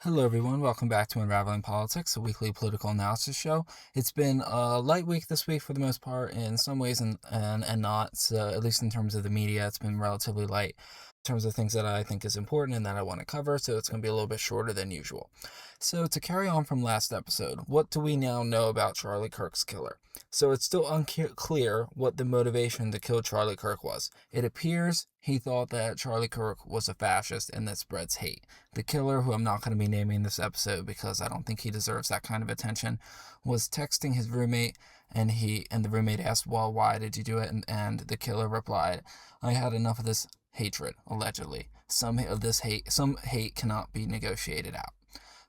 Hello, everyone. Welcome back to Unraveling Politics, a weekly political analysis show. It's been a light week this week for the most part, in some ways and not. So, at least in terms of the media, it's been relatively light in terms of things that I think is important and that I want to cover. So, it's going to be a little bit shorter than usual. So, to carry on from last episode, what do we now know about Charlie Kirk's killer? So, it's still unclear what the motivation to kill Charlie Kirk was. It appears he thought that Charlie Kirk was a fascist and that spreads hate. The killer, who I'm not going to be naming this episode because I don't think he deserves that kind of attention, was texting his roommate, and the roommate asked, "Well, why did you do it?" And the killer replied, "I had enough of this hatred." Allegedly, some hate cannot be negotiated out.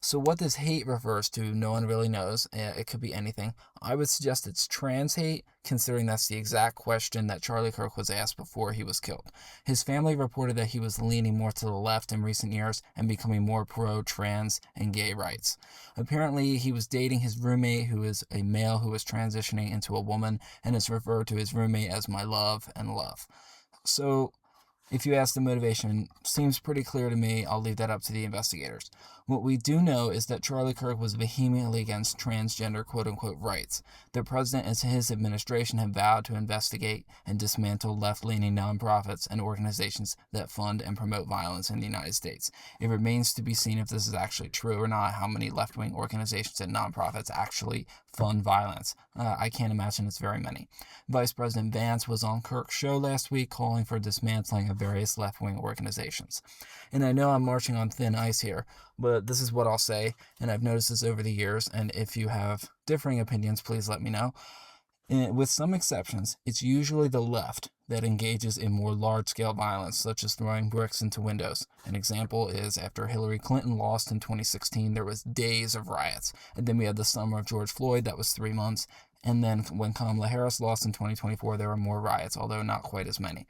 So what this hate refers to, no one really knows. It could be anything. I would suggest it's trans hate, considering that's the exact question that Charlie Kirk was asked before he was killed. His family reported that he was leaning more to the left in recent years and becoming more pro-trans and gay rights. Apparently, he was dating his roommate, who is a male who was transitioning into a woman, and has referred to his roommate as my love and love. So, if you ask, the motivation seems pretty clear to me. I'll leave that up to the investigators. What we do know is that Charlie Kirk was vehemently against transgender quote-unquote rights. The president and his administration have vowed to investigate and dismantle left-leaning nonprofits and organizations that fund and promote violence in the United States. It remains to be seen if this is actually true or not, how many left-wing organizations and nonprofits actually fund violence. I can't imagine it's very many. Vice President Vance was on Kirk's show last week calling for dismantling of various left-wing organizations. And I know I'm marching on thin ice here, but this is what I'll say, and I've noticed this over the years, and if you have differing opinions, please let me know. With some exceptions, it's usually the left that engages in more large-scale violence, such as throwing bricks into windows. An example is after Hillary Clinton lost in 2016, there was days of riots. And then we had the summer of George Floyd, that was 3 months. And then when Kamala Harris lost in 2024, there were more riots, although not quite as many.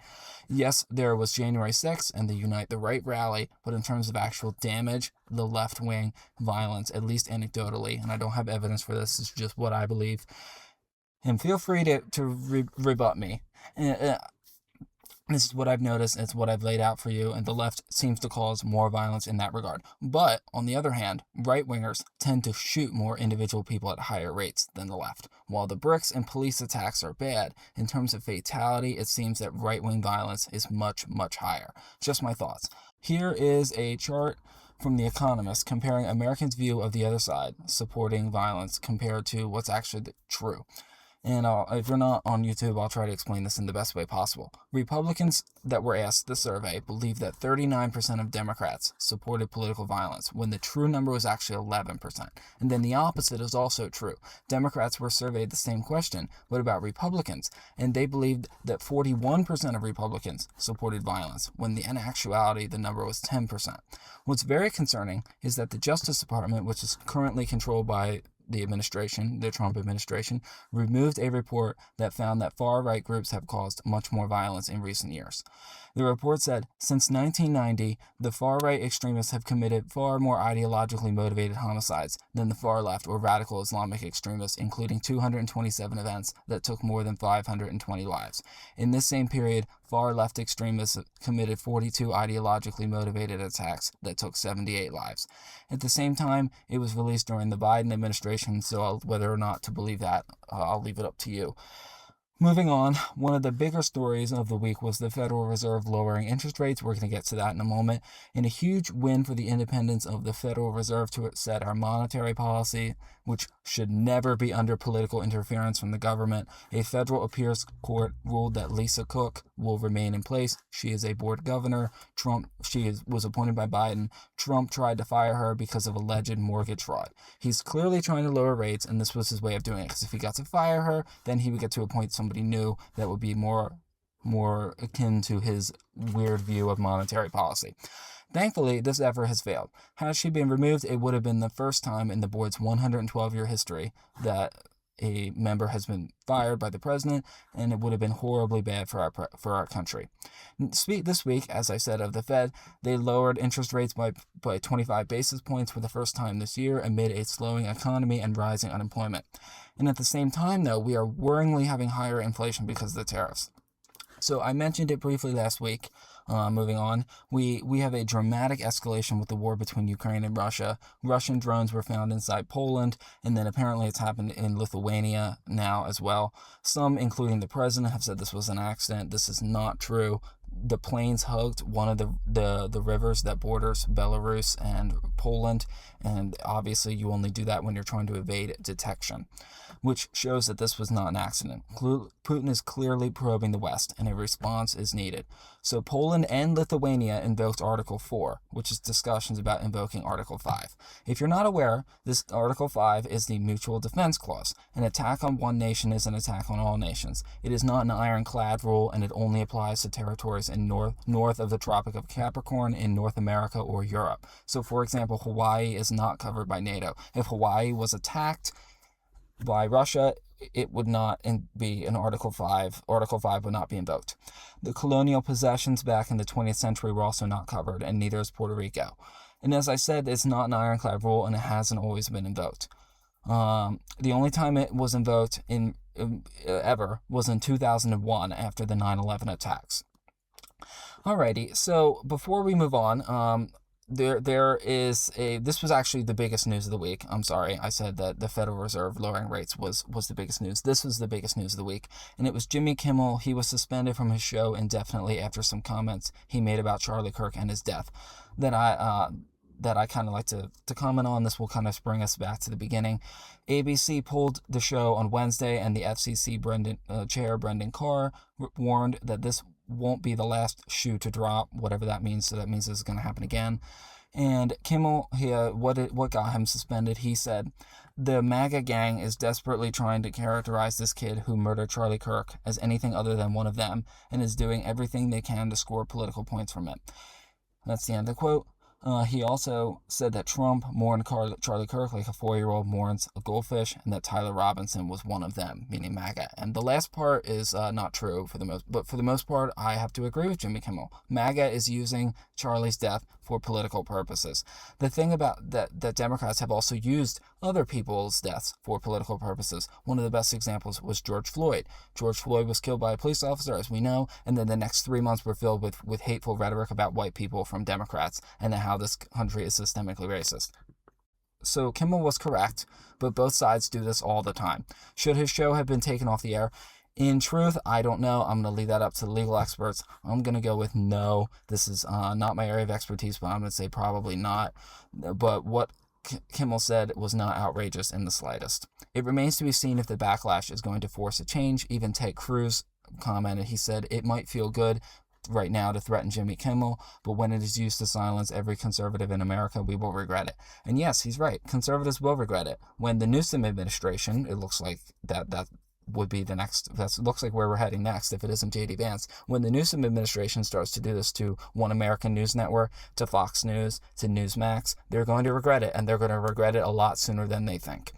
Yes, there was January 6th and the Unite the Right rally, but in terms of actual damage, the left-wing violence, at least anecdotally, and I don't have evidence for this, it's just what I believe, and feel free to rebut me. This is what I've noticed, it's what I've laid out for you, and the left seems to cause more violence in that regard. But, on the other hand, right-wingers tend to shoot more individual people at higher rates than the left. While the bricks and police attacks are bad, in terms of fatality, it seems that right-wing violence is much, much higher. Just my thoughts. Here is a chart from The Economist comparing Americans' view of the other side, supporting violence, compared to what's actually true. And if you're not on YouTube, I'll try to explain this in the best way possible. Republicans that were asked the survey believe that 39% of Democrats supported political violence, when the true number was actually 11%. And then the opposite is also true. Democrats were surveyed the same question, what about Republicans? And they believed that 41% of Republicans supported violence, when in actuality the number was 10%. What's very concerning is that the Justice Department, which is currently controlled by the Trump administration, removed a report that found that far-right groups have caused much more violence in recent years. The report said, since 1990, the far-right extremists have committed far more ideologically motivated homicides than the far-left or radical Islamic extremists, including 227 events that took more than 520 lives. In this same period, far-left extremists committed 42 ideologically motivated attacks that took 78 lives. At the same time, it was released during the Biden administration, so whether or not to believe that, I'll leave it up to you. Moving on, one of the bigger stories of the week was the Federal Reserve lowering interest rates. We're going to get to that in a moment. And a huge win for the independence of the Federal Reserve to set our monetary policy, which should never be under political interference from the government. A federal appeals court ruled that Lisa Cook will remain in place. She is a board governor. Was appointed by Biden. Trump tried to fire her because of alleged mortgage fraud. He's clearly trying to lower rates, and this was his way of doing it. Because if he got to fire her, then he would get to appoint somebody new that would be more akin to his weird view of monetary policy. Thankfully, this effort has failed. Had she been removed, it would have been the first time in the board's 112-year history that a member has been fired by the president, and it would have been horribly bad for our country. This week, as I said, of the Fed, they lowered interest rates by 25 basis points for the first time this year amid a slowing economy and rising unemployment. And at the same time, though, we are worryingly having higher inflation because of the tariffs. So I mentioned it briefly last week. Moving on, we have a dramatic escalation with the war between Ukraine and Russia. Russian drones were found inside Poland, and then apparently it's happened in Lithuania now as well. Some, including the president, have said this was an accident. This is not true. The planes hugged one of the rivers that borders Belarus and Poland, and obviously you only do that when you're trying to evade detection, which shows that this was not an accident. Putin is clearly probing the West, and a response is needed. So Poland and Lithuania invoked Article 4, which is discussions about invoking Article 5. If you're not aware, this Article 5 is the Mutual Defense Clause. An attack on one nation is an attack on all nations. It is not an ironclad rule, and it only applies to territories in north of the Tropic of Capricorn in North America or Europe. So, for example, Hawaii is not covered by NATO. If Hawaii was attacked by Russia, it would not be an Article 5. Article 5 would not be invoked. The colonial possessions back in the 20th century were also not covered, and neither is Puerto Rico. And as I said, it's not an ironclad rule, and it hasn't always been invoked. The only time it was invoked ever was in 2001 after the 9/11 attacks. Alrighty, so before we move on, this was actually the biggest news of the week. I'm sorry, I said that the Federal Reserve lowering rates was the biggest news. This was the biggest news of the week, and it was Jimmy Kimmel. He was suspended from his show indefinitely after some comments he made about Charlie Kirk and his death that I kind of like to comment on. This will kind of bring us back to the beginning. ABC pulled the show on Wednesday, and the FCC chair, Brendan Carr, warned that this won't be the last shoe to drop, whatever that means. So that means this is going to happen again. And Kimmel, what got him suspended, he said, the MAGA gang is desperately trying to characterize this kid who murdered Charlie Kirk as anything other than one of them, and is doing everything they can to score political points from it. That's the end of the quote. He also said that Trump mourned Charlie Kirk like a 4-year-old mourns a goldfish, and that Tyler Robinson was one of them, meaning MAGA. And the last part is not true but for the most part, I have to agree with Jimmy Kimmel. MAGA is using Charlie's death for political purposes. The thing about that Democrats have also used other people's deaths for political purposes. One of the best examples was George Floyd. George Floyd was killed by a police officer, as we know, and then the next 3 months were filled with hateful rhetoric about white people from Democrats and how this country is systemically racist. So Kimmel was correct, but both sides do this all the time. Should his show have been taken off the air? In truth, I don't know. I'm going to leave that up to the legal experts. I'm going to go with no. This is not my area of expertise, but I'm going to say probably not. But what Kimmel said was not outrageous in the slightest. It remains to be seen if the backlash is going to force a change. Even Ted Cruz commented. He said, it might feel good right now to threaten Jimmy Kimmel, but when it is used to silence every conservative in America, we will regret it. And yes, he's right. Conservatives will regret it. When the Newsom administration, it looks like that would be the next, that looks like where we're heading next if it isn't J.D. Vance. When the Newsom administration starts to do this to One American News Network, to Fox News, to Newsmax, they're going to regret it, and they're going to regret it a lot sooner than they think.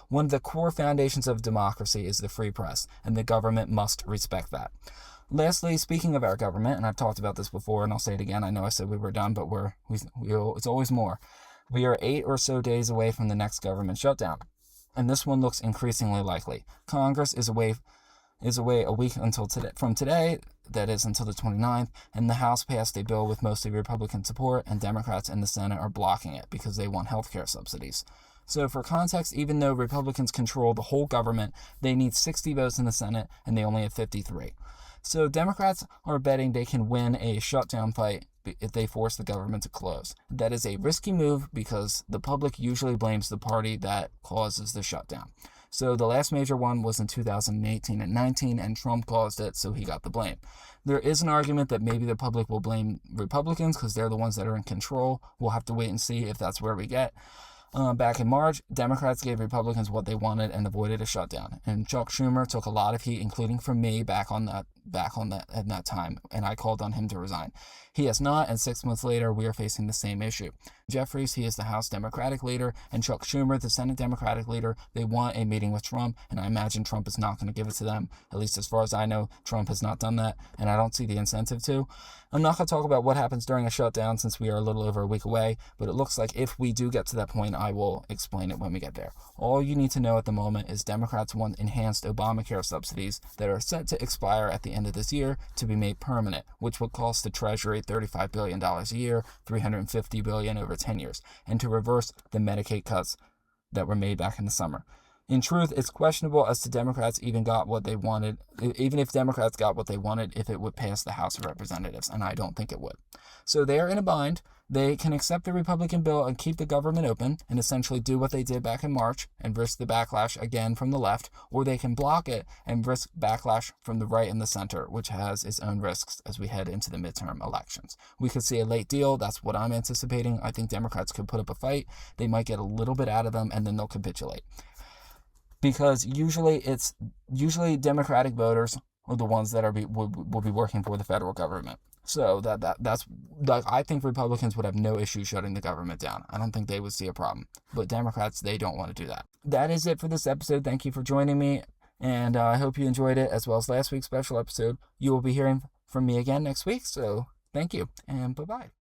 One of the core foundations of democracy is the free press, and the government must respect that. Lastly, speaking of our government, and I've talked about this before, and I'll say it again, I know I said we were done, but it's always more. We are 8 or so days away from the next government shutdown, and this one looks increasingly likely. Congress is away a week from today, that is until the 29th, and the House passed a bill with mostly Republican support, and Democrats in the Senate are blocking it because they want health care subsidies. So for context, even though Republicans control the whole government, they need 60 votes in the Senate, and they only have 53. So Democrats are betting they can win a shutdown fight if they force the government to close. That is a risky move because the public usually blames the party that causes the shutdown. So the last major one was in 2018 and 19, and Trump caused it, so he got the blame. There is an argument that maybe the public will blame Republicans because they're the ones that are in control. We'll have to wait and see if that's where we get. Back in March, Democrats gave Republicans what they wanted and avoided a shutdown. And Chuck Schumer took a lot of heat, including from me, back on that time, and I called on him to resign. He has not, and 6 months later, we are facing the same issue. Jeffries, he is the House Democratic leader, and Chuck Schumer, the Senate Democratic leader, they want a meeting with Trump, and I imagine Trump is not going to give it to them. At least as far as I know, Trump has not done that, and I don't see the incentive to. I'm not going to talk about what happens during a shutdown since we are a little over a week away, but it looks like if we do get to that point, and I will explain it when we get there. All you need to know at the moment is Democrats want enhanced Obamacare subsidies that are set to expire at the end of this year to be made permanent, which will cost the Treasury $35 billion a year, $350 billion over 10 years, and to reverse the Medicaid cuts that were made back in the summer. In truth, it's questionable as to Democrats even got what they wanted, even if Democrats got what they wanted, if it would pass the House of Representatives, and I don't think it would. So they're in a bind. They can accept the Republican bill and keep the government open and essentially do what they did back in March and risk the backlash again from the left, or they can block it and risk backlash from the right and the center, which has its own risks as we head into the midterm elections. We could see a late deal. That's what I'm anticipating. I think Democrats could put up a fight. They might get a little bit out of them, and then they'll capitulate. Because usually Democratic voters are the ones that will be working for the federal government. So that's like, I think Republicans would have no issue shutting the government down. I don't think they would see a problem. But Democrats, they don't want to do that. That is it for this episode. Thank you for joining me, and I hope you enjoyed it as well as last week's special episode. You will be hearing from me again next week. So thank you, and bye-bye.